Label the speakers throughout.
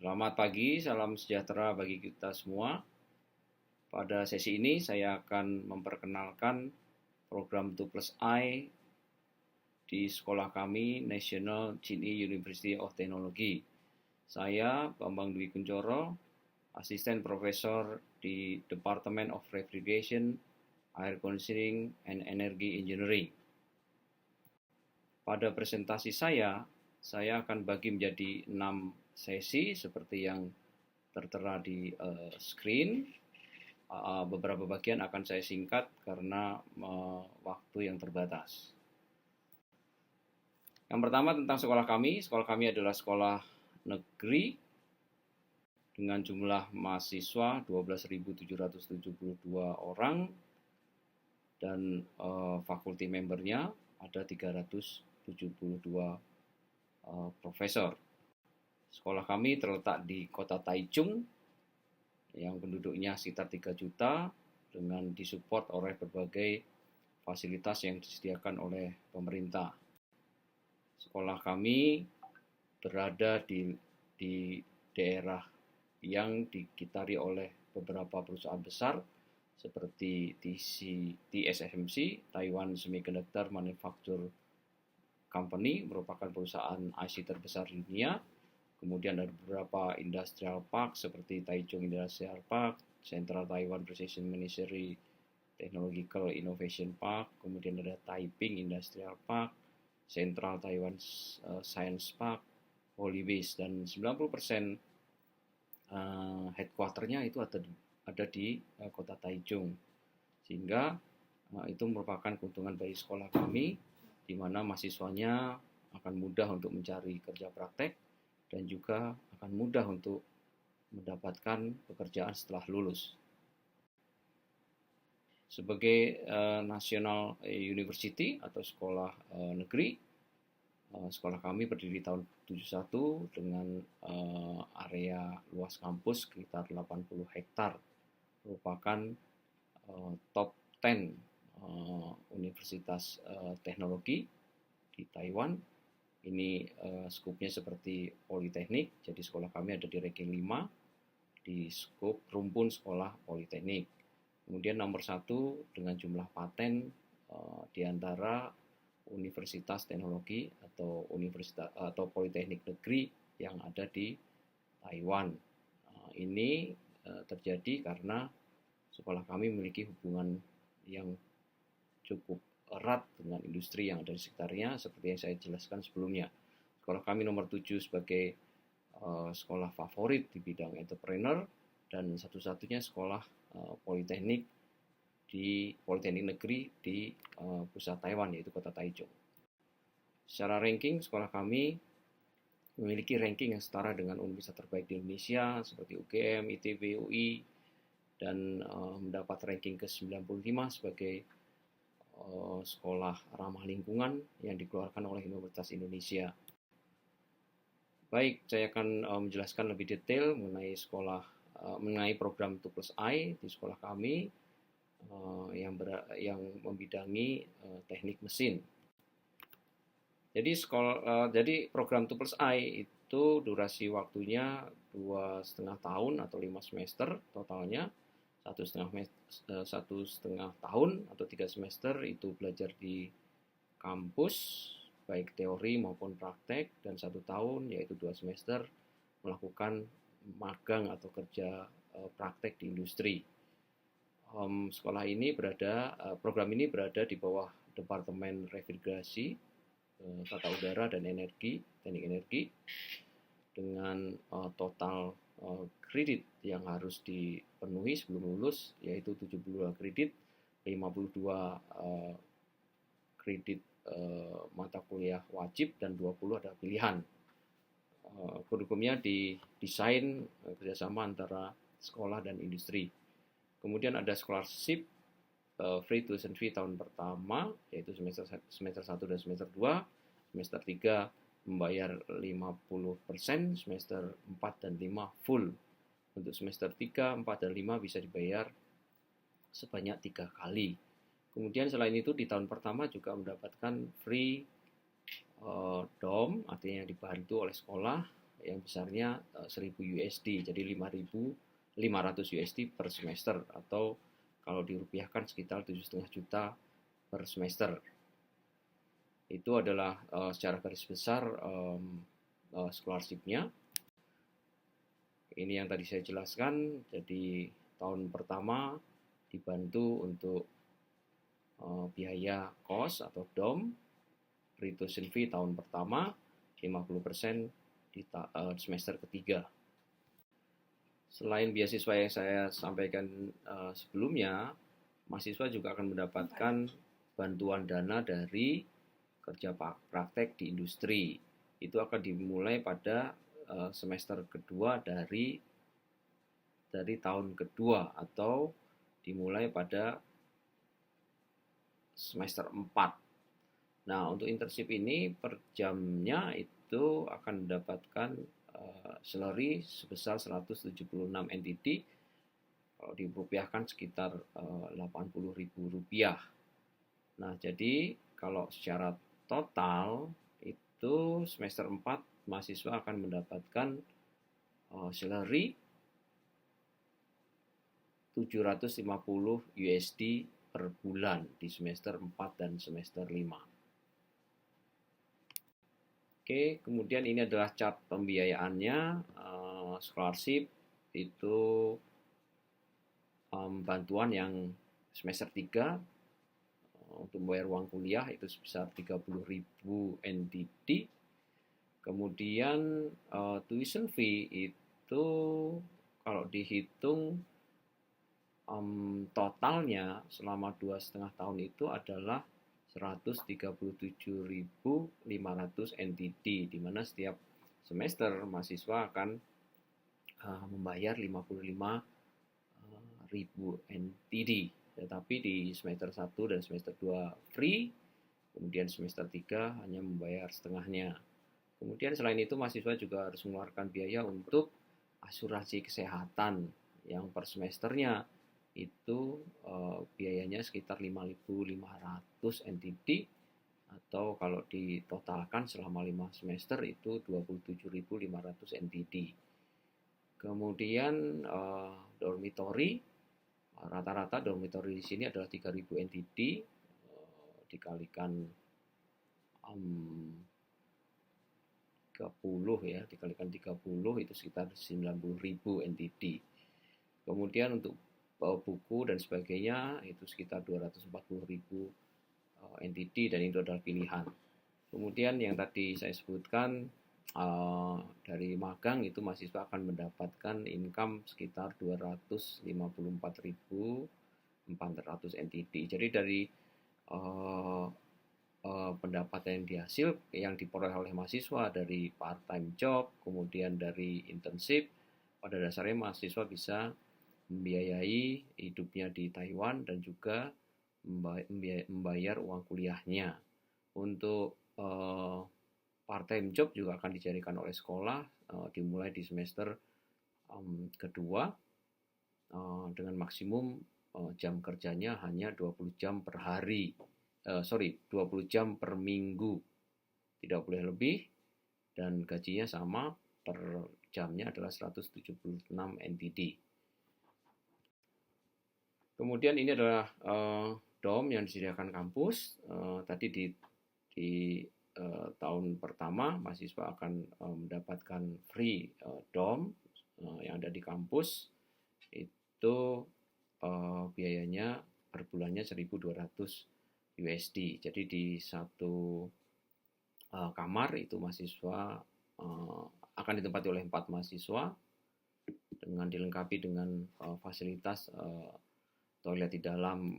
Speaker 1: Selamat pagi, salam sejahtera bagi kita semua. Pada sesi ini saya akan memperkenalkan program 2 plus I di sekolah kami, National Chinee University of Technology. Saya, Bambang Dwi Kuncoro, asisten profesor di Department of Refrigeration, Air Conditioning, and Energy Engineering. Pada presentasi saya akan bagi menjadi 6 sesi seperti yang tertera di screen. Beberapa bagian akan saya singkat karena waktu yang terbatas. Yang pertama tentang sekolah kami. Sekolah kami adalah sekolah negeri dengan jumlah mahasiswa 12.772 orang dan fakulti membernya ada 372 profesor. Sekolah kami terletak di kota Taichung yang penduduknya sekitar 3 juta dengan disupport oleh berbagai fasilitas yang disediakan oleh pemerintah. Sekolah kami berada di daerah yang dikitari oleh beberapa perusahaan besar seperti TSMC, Taiwan Semiconductor Manufacture Company, merupakan perusahaan IC terbesar di dunia. Kemudian ada beberapa industrial park seperti Taichung Industrial Park, Central Taiwan Precision Manufacturing Technological Innovation Park, kemudian ada Taiping Industrial Park, Central Taiwan Science Park, Holybase, dan 90% headquarternya itu ada di kota Taichung. Sehingga itu merupakan keuntungan bagi sekolah kami, di mana mahasiswanya akan mudah untuk mencari kerja praktek dan juga akan mudah untuk mendapatkan pekerjaan setelah lulus. Sebagai National University atau sekolah negeri, sekolah kami berdiri tahun 71 dengan area luas kampus sekitar 80 hektar, merupakan top 10 universitas teknologi di Taiwan. Ini skupnya seperti politeknik, jadi sekolah kami ada di ranking 5 di skup rumpun sekolah politeknik. Kemudian nomor 1 dengan jumlah paten di antara universitas teknologi atau universitas atau politeknik negeri yang ada di Taiwan. Ini terjadi karena sekolah kami memiliki hubungan yang cukup erat dengan industri yang ada di sekitarnya, seperti yang saya jelaskan sebelumnya. Sekolah kami nomor 7 sebagai sekolah favorit di bidang entrepreneur dan satu-satunya sekolah politeknik negeri di pusat Taiwan, yaitu kota Taichung. Secara ranking, sekolah kami memiliki ranking yang setara dengan universitas terbaik di Indonesia seperti UGM, ITB, UI, dan mendapat ranking ke-95 sebagai sekolah ramah lingkungan yang dikeluarkan oleh Universitas Indonesia. Baik, saya akan menjelaskan lebih detail mengenai program 2 plus I di sekolah kami yang membidangi teknik mesin. Jadi program 2 plus I itu durasi waktunya 2,5 tahun atau 5 semester totalnya. 1,5 tahun atau 3 semester itu belajar di kampus, baik teori maupun praktek, dan 1 tahun yaitu 2 semester melakukan magang atau kerja praktek di industri. Program ini berada di bawah Departemen Refrigerasi, Tata Udara dan Teknik Energi, dengan total kredit yang harus dipenuhi sebelum lulus, yaitu 72 kredit, 52 kredit mata kuliah wajib, dan 20 ada pilihan. Kurikulumnya didesain kerjasama antara sekolah dan industri. Kemudian ada scholarship free tuition fee tahun pertama, yaitu semester 1 dan semester 2, semester 3 membayar 50%, semester 4 dan 5 full. Untuk semester 3, 4, dan 5 bisa dibayar sebanyak 3 kali. Kemudian selain itu di tahun pertama juga mendapatkan free dorm, artinya dibantu oleh sekolah yang besarnya 1.000 USD, jadi 5.500 USD per semester, atau kalau dirupiahkan sekitar 7,5 juta per semester. Itu adalah secara garis besar scholarship-nya. Ini yang tadi saya jelaskan. Jadi tahun pertama dibantu untuk biaya kos atau DOM, pre-tuition fee tahun pertama 50% di semester ketiga. Selain beasiswa yang saya sampaikan sebelumnya, mahasiswa juga akan mendapatkan bantuan dana dari kerja praktek di industri. Itu akan dimulai pada semester kedua dari tahun kedua, atau dimulai pada semester 4. Nah, untuk internship ini per jamnya itu akan mendapatkan salary sebesar 176 NTD, kalau dirupiahkan sekitar 80.000 rupiah. Nah, jadi kalau secara total itu semester 4 mahasiswa akan mendapatkan salary 750 USD per bulan di semester 4 dan semester 5. Oke, kemudian ini adalah chart pembiayaannya. Scholarship itu bantuan yang semester 3 untuk membayar uang kuliah itu sebesar 30.000 NTD. Kemudian tuition fee itu kalau dihitung totalnya selama 2,5 tahun itu adalah 137.500 NTD, di mana setiap semester mahasiswa akan membayar 55.000 NTD. Tetapi di semester 1 dan semester 2 free, kemudian semester 3 hanya membayar setengahnya. Kemudian selain itu mahasiswa juga harus mengeluarkan biaya untuk asuransi kesehatan yang per semesternya itu biayanya sekitar 5.500 NTD, atau kalau ditotalkan selama 5 semester itu 27.500 NTD. Kemudian dormitory, rata-rata dormitory di sini adalah 3.000 NTD, dikalikan 30 ya, dikalikan 30 itu sekitar 90.000 NTD. Kemudian untuk buku dan sebagainya itu sekitar 240.000 NTD, dan itu adalah pilihan. Kemudian yang tadi saya sebutkan dari magang itu mahasiswa akan mendapatkan income sekitar 254.400 NTD. Jadi dari pendapatan yang diperoleh oleh mahasiswa dari part-time job, kemudian dari internship, pada dasarnya mahasiswa bisa membiayai hidupnya di Taiwan dan juga membayar uang kuliahnya. Untuk part-time job juga akan dijadikan oleh sekolah, dimulai di semester kedua dengan maksimum jam kerjanya hanya 20 jam per hari. 20 jam per minggu, tidak boleh lebih, dan gajinya sama, per jamnya adalah 176 NTD. Kemudian ini adalah DOM yang disediakan kampus. Tadi di tahun pertama mahasiswa akan mendapatkan free DOM yang ada di kampus. Itu biayanya per bulannya 1.200 USD. Jadi di satu kamar itu mahasiswa akan ditempati oleh 4 mahasiswa dengan dilengkapi dengan fasilitas toilet di dalam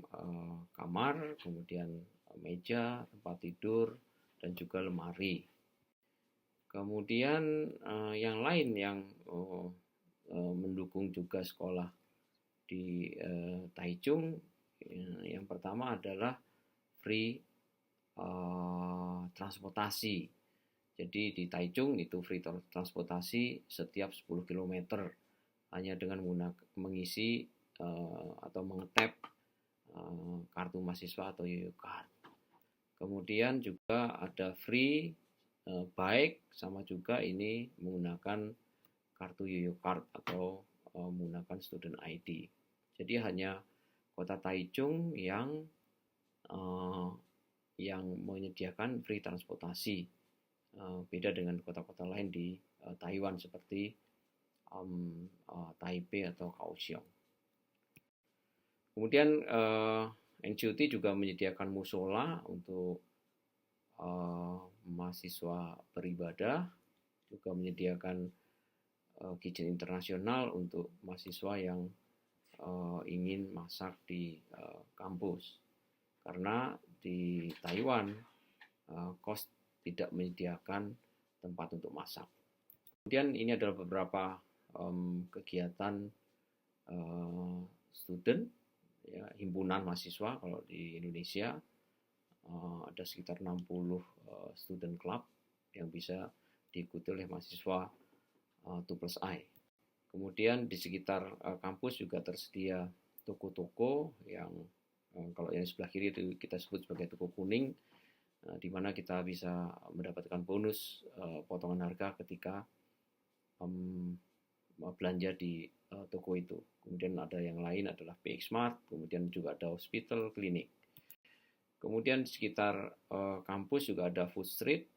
Speaker 1: kamar, kemudian meja, tempat tidur, dan juga lemari. Kemudian yang lain yang mendukung juga sekolah di Taichung, yang pertama adalah free transportasi. Jadi di Taichung itu free transportasi setiap 10 km hanya dengan mengisi atau mengetap kartu mahasiswa atau YOU Card. Kemudian juga ada free baik, sama juga ini menggunakan kartu Yoyo Card atau menggunakan student ID. Jadi hanya Kota Taichung yang menyediakan free transportasi, beda dengan kota-kota lain di Taiwan seperti Taipei atau Kaohsiung. Kemudian NCUT juga menyediakan musola untuk mahasiswa beribadah, juga menyediakan kitchen internasional untuk mahasiswa yang ingin masak di kampus. Karena di Taiwan KOS tidak menyediakan tempat untuk masak. Kemudian ini adalah beberapa kegiatan student, ya, himpunan mahasiswa. Kalau di Indonesia ada sekitar 60 student club yang bisa diikuti oleh mahasiswa 2+I. Kemudian di sekitar kampus juga tersedia toko-toko yang kalau yang sebelah kiri itu kita sebut sebagai toko kuning, di mana kita bisa mendapatkan bonus potongan harga ketika belanja di toko itu. Kemudian ada yang lain adalah PX Mart, kemudian juga ada hospital, klinik. Kemudian di sekitar kampus juga ada food street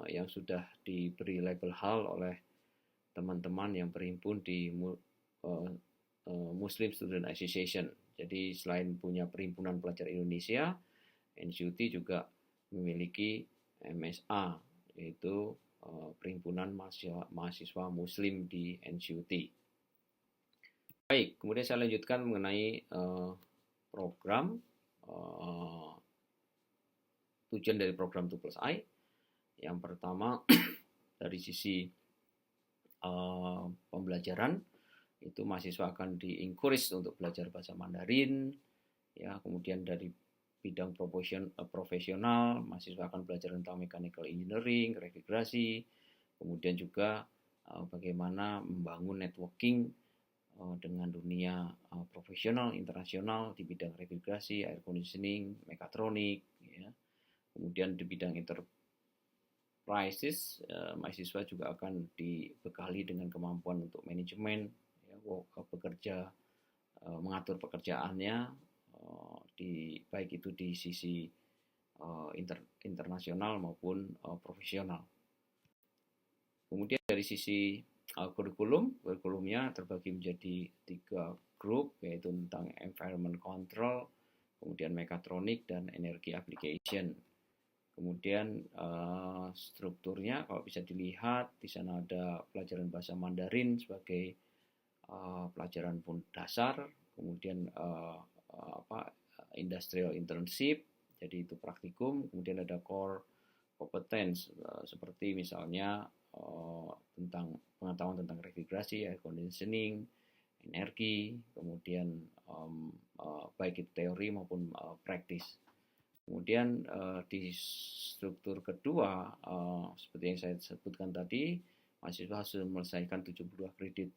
Speaker 1: yang sudah diberi label halal oleh teman-teman yang berhimpun di Muslim Student Association. Jadi selain punya Perhimpunan Pelajar Indonesia, NCUT juga memiliki MSA, yaitu Perhimpunan Mahasiswa Muslim di NCUT. Baik, kemudian saya lanjutkan mengenai program tujuan dari program 2+I. Yang pertama dari sisi pembelajaran, itu mahasiswa akan di-encourage untuk belajar bahasa Mandarin, ya. Kemudian dari bidang profesional, mahasiswa akan belajar tentang mechanical engineering, revigrasi, kemudian juga bagaimana membangun networking dengan dunia profesional internasional di bidang revigrasi, air conditioning, mekatronik, ya. Kemudian di bidang enterprises, mahasiswa juga akan dibekali dengan kemampuan untuk manajemen, ya, bekerja, mengatur pekerjaannya, baik itu di sisi internasional maupun profesional. Kemudian dari sisi kurikulumnya terbagi menjadi 3 grup, yaitu tentang environment control, kemudian mekatronik, dan energi application. Kemudian strukturnya kalau bisa dilihat di sana ada pelajaran bahasa Mandarin sebagai pelajaran dasar, kemudian industrial internship, jadi itu praktikum, kemudian ada core competence seperti misalnya tentang pengetahuan tentang revigrasi, air conditioning, energi, kemudian baik itu teori maupun praktis. Kemudian di struktur kedua, seperti yang saya sebutkan tadi, mahasiswa harus menyelesaikan 72 kredit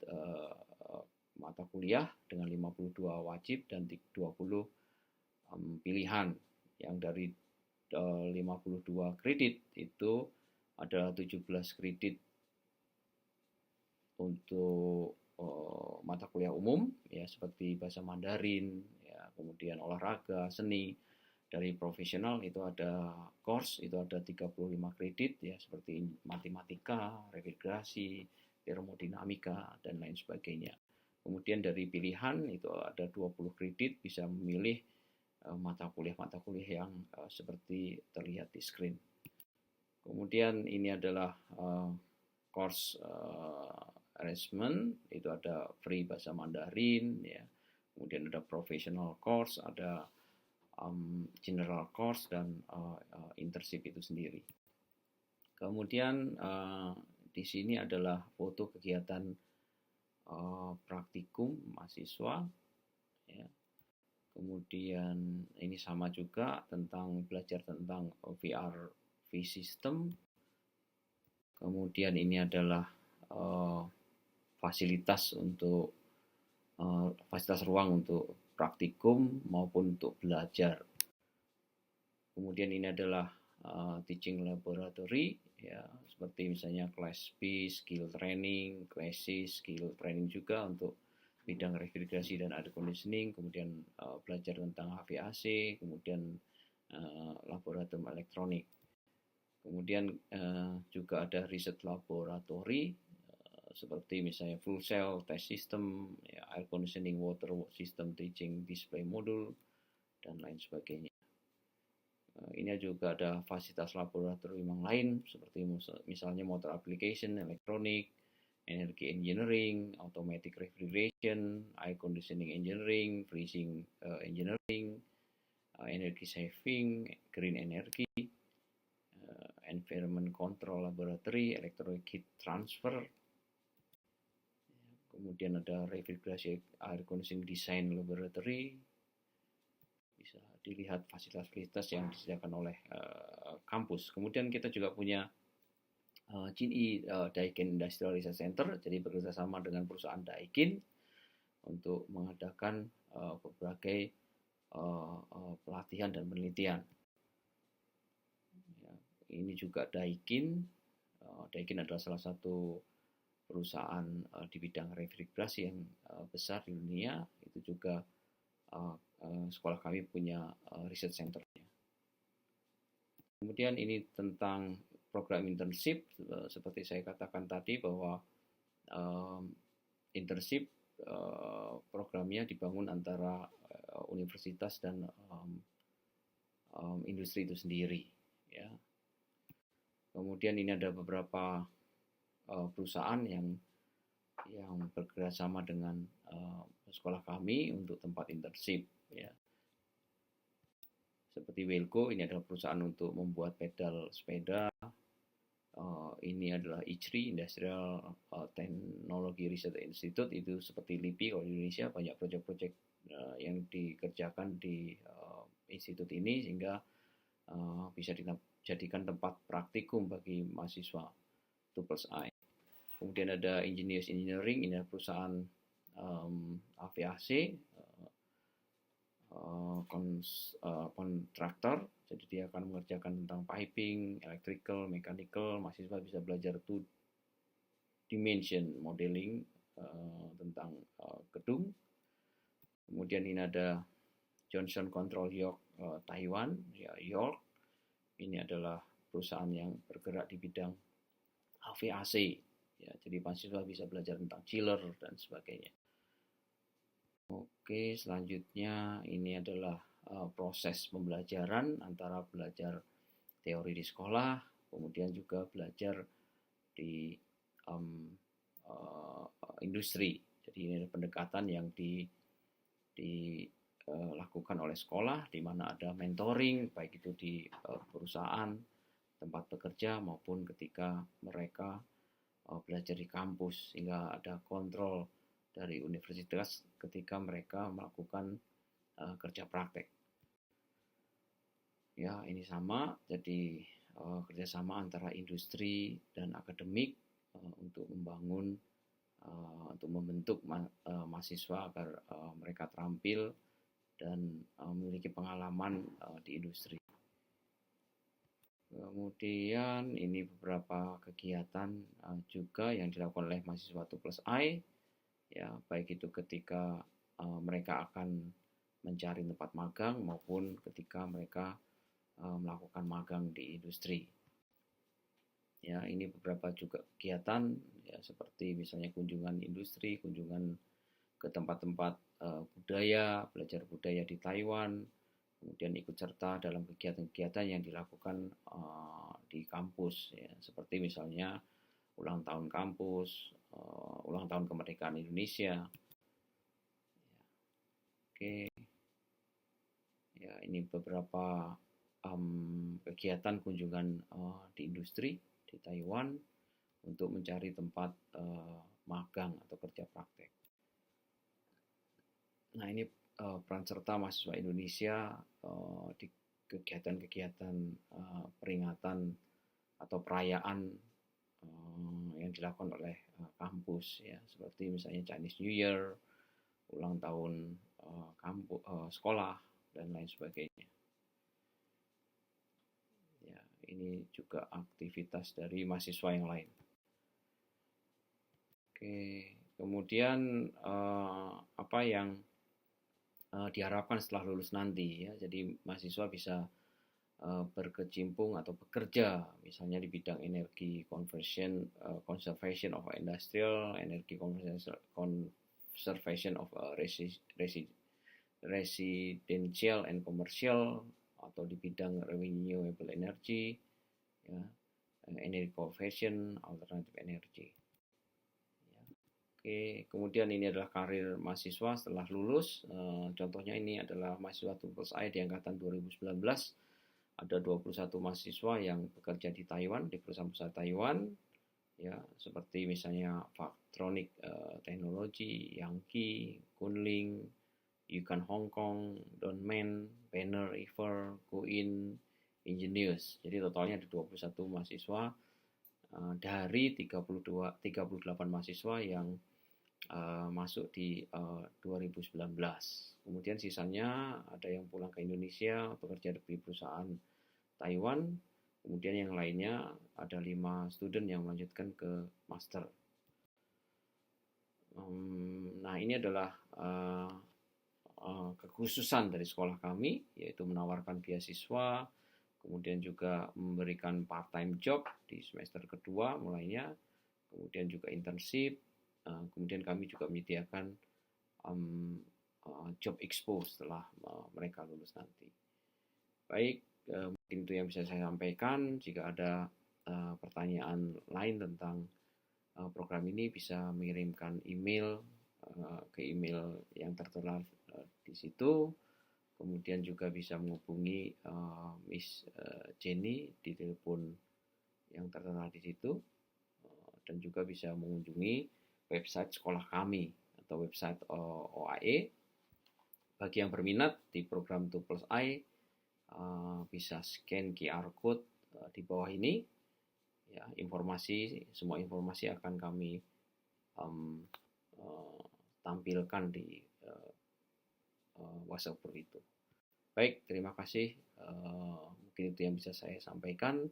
Speaker 1: mata kuliah dengan 52 wajib dan 20 pilihan. Yang dari 52 kredit itu ada 17 kredit untuk mata kuliah umum, ya, seperti bahasa Mandarin, ya, kemudian olahraga, seni. Dari profesional itu ada course, itu ada 35 kredit, ya, seperti matematika, revigrasi, termodinamika, dan lain sebagainya. Kemudian dari pilihan itu ada 20 kredit, bisa memilih mata kuliah yang seperti terlihat di screen. Kemudian ini adalah course arrangement, itu ada free bahasa Mandarin, ya. Kemudian ada professional course, ada general course, dan internship itu sendiri. Kemudian di sini adalah foto kegiatan praktikum mahasiswa, ya. Kemudian ini sama juga tentang belajar tentang VR V-System. Kemudian ini adalah fasilitas ruang untuk praktikum maupun untuk belajar. Kemudian ini adalah teaching laboratory, ya, seperti misalnya Class B skill training, Class C skill training juga untuk bidang refrigerasi dan air conditioning, kemudian belajar tentang HVAC, kemudian laboratorium elektronik. Kemudian juga ada riset laboratori seperti misalnya full cell test system, ya, air conditioning water system teaching display module dan lain sebagainya. Ini juga ada fasilitas laboratorium yang lain seperti misalnya motor application, elektronik, energy engineering, automatic refrigeration, air conditioning engineering, freezing engineering, energy saving, green energy, environment control laboratory, electronic heat transfer. Kemudian ada refrigerasi air conditioning design laboratory. Bisa dilihat fasilitas-fasilitas yang disediakan oleh kampus. Kemudian kita juga punya JINI Daikin Industrial Research Center, jadi bekerjasama dengan perusahaan Daikin untuk mengadakan berbagai pelatihan dan penelitian. Ya, ini juga Daikin. Daikin adalah salah satu perusahaan di bidang refrigerasi yang besar di dunia. Itu juga sekolah kami punya research centernya. Kemudian ini tentang program internship, seperti saya katakan tadi bahwa internship programnya dibangun antara universitas dan industri itu sendiri. Ya. Kemudian ini ada beberapa perusahaan yang bekerjasama dengan sekolah kami untuk tempat internship. Ya. Seperti Welco, ini adalah perusahaan untuk membuat pedal sepeda. Ini adalah ICRI, Industrial Technology Research Institute, itu seperti LIPI kalau di Indonesia, banyak proyek-proyek yang dikerjakan di institut ini sehingga bisa dijadikan tempat praktikum bagi mahasiswa 2+I. Kemudian ada Engineers Engineering, ini adalah perusahaan aviasi, kontraktor, jadi dia akan mengerjakan tentang piping, electrical, mechanical. Mahasiswa bisa belajar 2 dimension modeling tentang gedung. Kemudian ini ada Johnson Control York Taiwan, ya York. Ini adalah perusahaan yang bergerak di bidang HVAC. Ya, jadi mahasiswa bisa belajar tentang chiller dan sebagainya. Oke, selanjutnya ini adalah proses pembelajaran antara belajar teori di sekolah, kemudian juga belajar di industri. Jadi ini adalah pendekatan yang dilakukan oleh sekolah, di mana ada mentoring, baik itu di perusahaan, tempat bekerja, maupun ketika mereka belajar di kampus, sehingga ada kontrol dari universitas ketika mereka melakukan kerja praktek. Ya, ini sama, jadi kerjasama antara industri dan akademik untuk membangun, untuk membentuk mahasiswa agar mereka terampil dan memiliki pengalaman di industri. Kemudian ini beberapa kegiatan juga yang dilakukan oleh mahasiswa 2+I, ya, baik itu ketika mereka akan mencari tempat magang maupun ketika mereka melakukan magang di industri. Ya, ini beberapa juga kegiatan, ya, seperti misalnya kunjungan industri, kunjungan ke tempat-tempat budaya, belajar budaya di Taiwan, kemudian ikut serta dalam kegiatan-kegiatan yang dilakukan di kampus, ya, seperti misalnya ulang tahun kampus, ulang tahun kemerdekaan Indonesia. Oke, ya, ini beberapa kegiatan kunjungan di industri di Taiwan untuk mencari tempat magang atau kerja praktek. Nah, ini peran serta mahasiswa Indonesia di kegiatan-kegiatan peringatan atau perayaan yang dilakukan oleh kampus, ya, seperti misalnya Chinese New Year, ulang tahun kampus, sekolah, dan lain sebagainya. Ya, ini juga aktivitas dari mahasiswa yang lain. Oke, kemudian apa yang diharapkan setelah lulus nanti ya. Jadi mahasiswa bisa berkecimpung atau bekerja misalnya di bidang energi conservation of industrial, energy conservation of residential and commercial, atau di bidang renewable energy, ya, energy conversion, alternative energy. Ya. Oke, kemudian ini adalah karir mahasiswa setelah lulus. Contohnya ini adalah mahasiswa 2+I di angkatan 2019. Ada 21 mahasiswa yang bekerja di Taiwan, di perusahaan-perusahaan Taiwan, ya, seperti misalnya Faktronic Technology, Yankee, Kunling, Yukan Hong Kong, Donmen, Banner River, Guin, Ingenious. Jadi totalnya ada 21 mahasiswa dari 38 mahasiswa yang masuk di 2019. Kemudian sisanya ada yang pulang ke Indonesia, bekerja di perusahaan Taiwan. Kemudian yang lainnya ada 5 student yang melanjutkan ke master. Nah, ini adalah kekhususan dari sekolah kami, yaitu menawarkan beasiswa, kemudian juga memberikan part-time job di semester kedua mulainya, kemudian juga internship, kemudian kami juga menyediakan job expo setelah mereka lulus nanti. Baik, mungkin itu yang bisa saya sampaikan. Jika ada pertanyaan lain tentang program ini, bisa mengirimkan email ke email yang tertera di situ. Kemudian juga bisa menghubungi Miss Jenny di telepon yang tertera di situ, dan juga bisa mengunjungi website sekolah kami atau website OAE. Bagi yang berminat di program 2+I, bisa scan QR code di bawah ini. Ya, semua informasi akan kami tampilkan di WhatsApp group itu. Baik, terima kasih. Mungkin itu yang bisa saya sampaikan.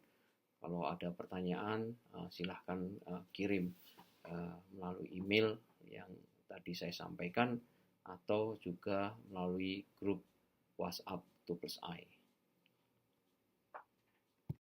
Speaker 1: Kalau ada pertanyaan, silahkan kirim melalui email yang tadi saya sampaikan, atau juga melalui grup WhatsApp 2+I.